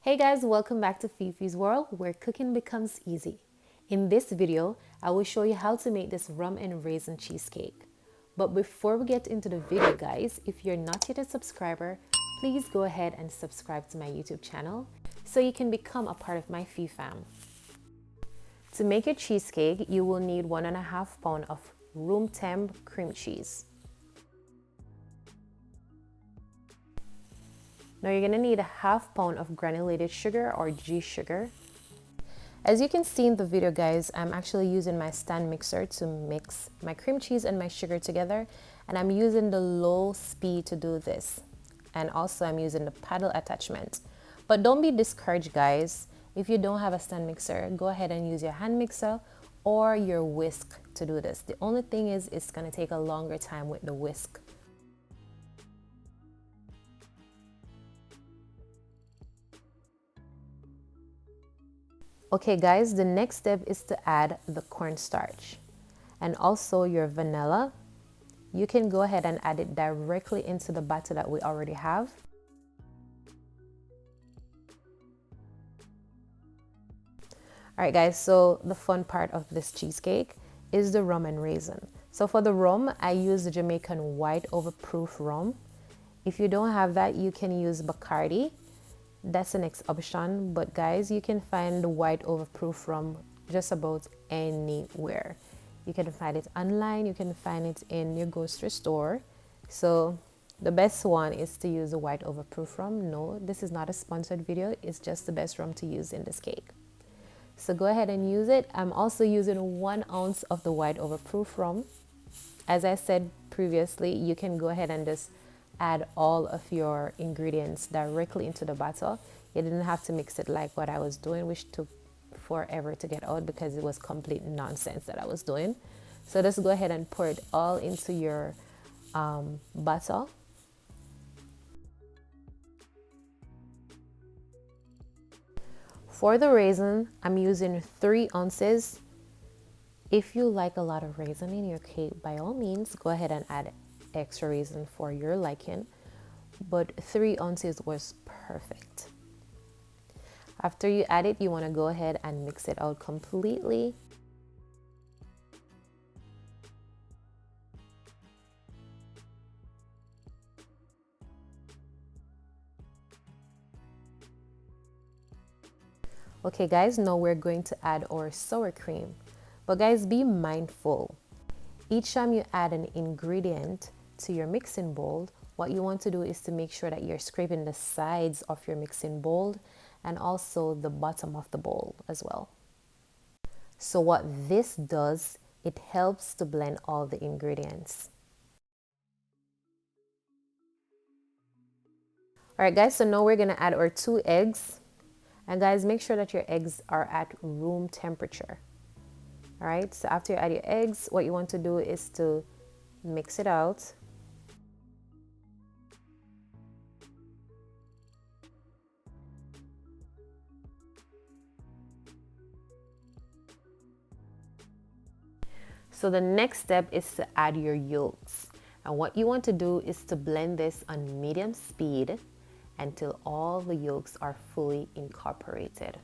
Hey guys, welcome back to Fefe's World, where cooking becomes easy. In this video, I will show you how to make this rum and raisin cheesecake. But before we get into the video guys, if you're not yet a subscriber, please go ahead and subscribe to my YouTube channel so you can become a part of my Fefe fam. To make your cheesecake, you will need 1.5 pounds of room temp cream cheese. Now you're gonna need 1/2 pound of granulated sugar or G sugar. As you can see in the video guys, I'm actually using my stand mixer to mix my cream cheese and my sugar together, and I'm using the low speed to do this. And also I'm using the paddle attachment. But don't be discouraged guys. If you don't have a stand mixer, go ahead and use your hand mixer or your whisk to do this. The only thing is it's gonna take a longer time with the whisk. Okay guys, the next step is to add the cornstarch and also your vanilla. You can go ahead and add it directly into the batter that we already have. Alright guys, so the fun part of this cheesecake is the rum and raisin. So for the rum, I use the Jamaican White Overproof Rum. If you don't have that, you can use Bacardi. That's the next option, but guys, you can find the white overproof rum just about anywhere. You can find it online, you can find it in your grocery store. So the best one is to use the white overproof rum. No, this is not a sponsored video, it's just the best rum to use in this cake. So go ahead and use it. I'm also using 1 ounce of the white overproof rum. As I said previously, you can go ahead and just add all of your ingredients directly into the batter. You didn't have to mix it like what I was doing, which took forever to get out because it was complete nonsense that I was doing. So just go ahead and pour it all into your batter. For the raisin, I'm using 3 ounces. If you like a lot of raisin in your cake, by all means, go ahead and add extra raisin for your liking, but 3 ounces was perfect. After you add it, you want to go ahead and mix it out completely. Okay guys, now we're going to add our sour cream, but guys, be mindful. Each time you add an ingredient to your mixing bowl, what you want to do is to make sure that you're scraping the sides of your mixing bowl and also the bottom of the bowl as well. So what this does, it helps to blend all the ingredients. Alright guys, so now we're going to add our 2 eggs. And guys, make sure that your eggs are at room temperature. Alright, so after you add your eggs, what you want to do is to mix it out. So the next step is to add your yolks. And what you want to do is to blend this on medium speed until all the yolks are fully incorporated.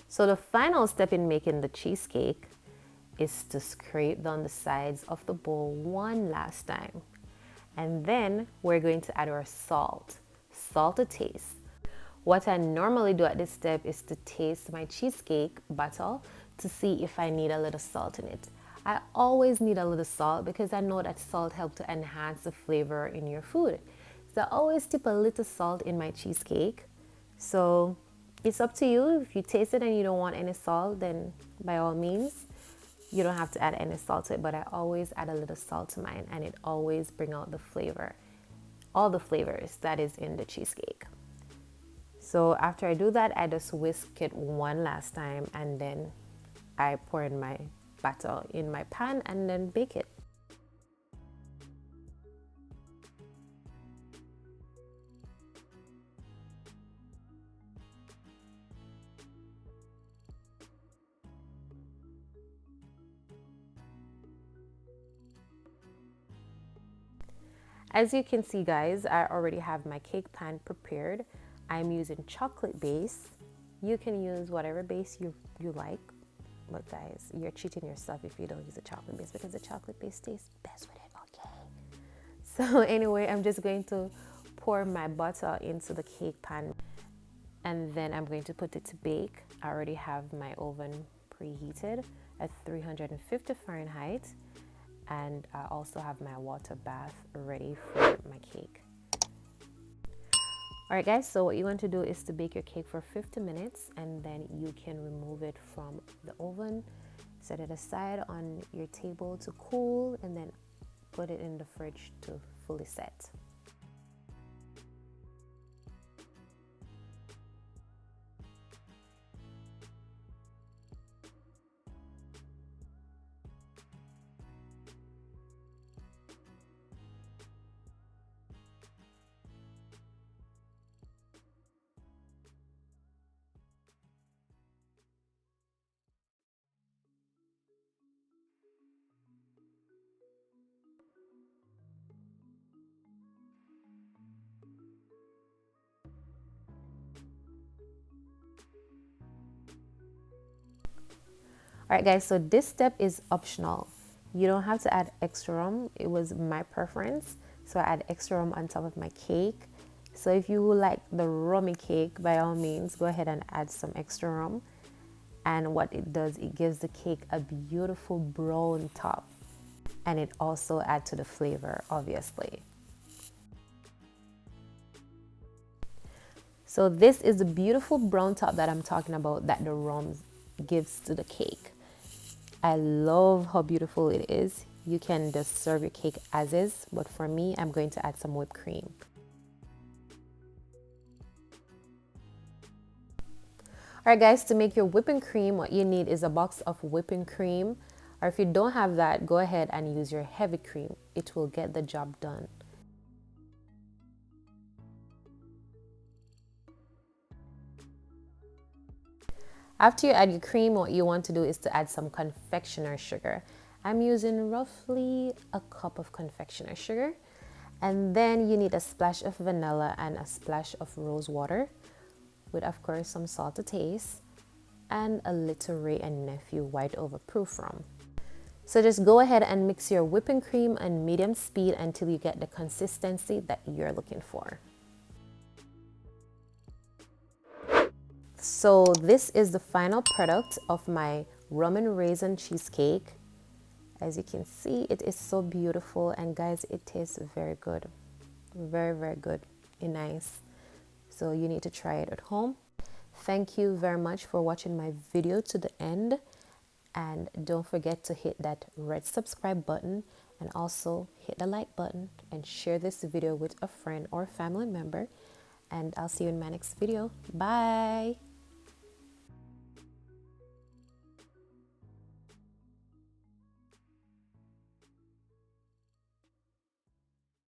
So the final step in making the cheesecake is to scrape down the sides of the bowl one last time. And then we're going to add our salt. Salt to taste. What I normally do at this step is to taste my cheesecake batter to see if I need a little salt in it. I always need a little salt because I know that salt helps to enhance the flavor in your food. So I always tip a little salt in my cheesecake. So it's up to you. If you taste it and you don't want any salt, then by all means, you don't have to add any salt to it. But I always add a little salt to mine, and it always brings out the flavor, all the flavors that is in the cheesecake. So after I do that, I just whisk it one last time, and then I pour in my batter in my pan and then bake it. As you can see, guys, I already have my cake pan prepared. I'm using chocolate base. You can use whatever base you like. But guys, you're cheating yourself if you don't use a chocolate base, because the chocolate base tastes best with it, okay? So anyway, I'm just going to pour my butter into the cake pan, and then I'm going to put it to bake. I already have my oven preheated at 350 Fahrenheit, and I also have my water bath ready for my cake. All right, guys, so what you want to do is to bake your cake for 50 minutes, and then you can remove it from the oven, set it aside on your table to cool, and then put it in the fridge to fully set. All right, guys, so this step is optional. You don't have to add extra rum. It was my preference, so I add extra rum on top of my cake. So if you like the rummy cake, by all means, go ahead and add some extra rum. And what it does, it gives the cake a beautiful brown top. And it also adds to the flavor, obviously. So this is the beautiful brown top that I'm talking about that the rum gives to the cake. I love how beautiful it is. You can just serve your cake as is, but for me, I'm going to add some whipped cream. All right, guys, to make your whipping cream, what you need is a box of whipping cream. Or if you don't have that, go ahead and use your heavy cream. It will get the job done. After you add your cream, what you want to do is to add some confectioner sugar. I'm using roughly a cup of confectioner sugar. And then you need a splash of vanilla and a splash of rose water, with of course some salt to taste, and a little Wray and Nephew White Overproof Rum. So just go ahead and mix your whipping cream on medium speed until you get the consistency that you're looking for. So this is the final product of my Rum and Raisin Cheesecake. As you can see, it is so beautiful, and guys, it tastes very good. Very, very good and nice. So you need to try it at home. Thank you very much for watching my video to the end. And don't forget to hit that red subscribe button, and also hit the like button, and share this video with a friend or family member. And I'll see you in my next video. Bye.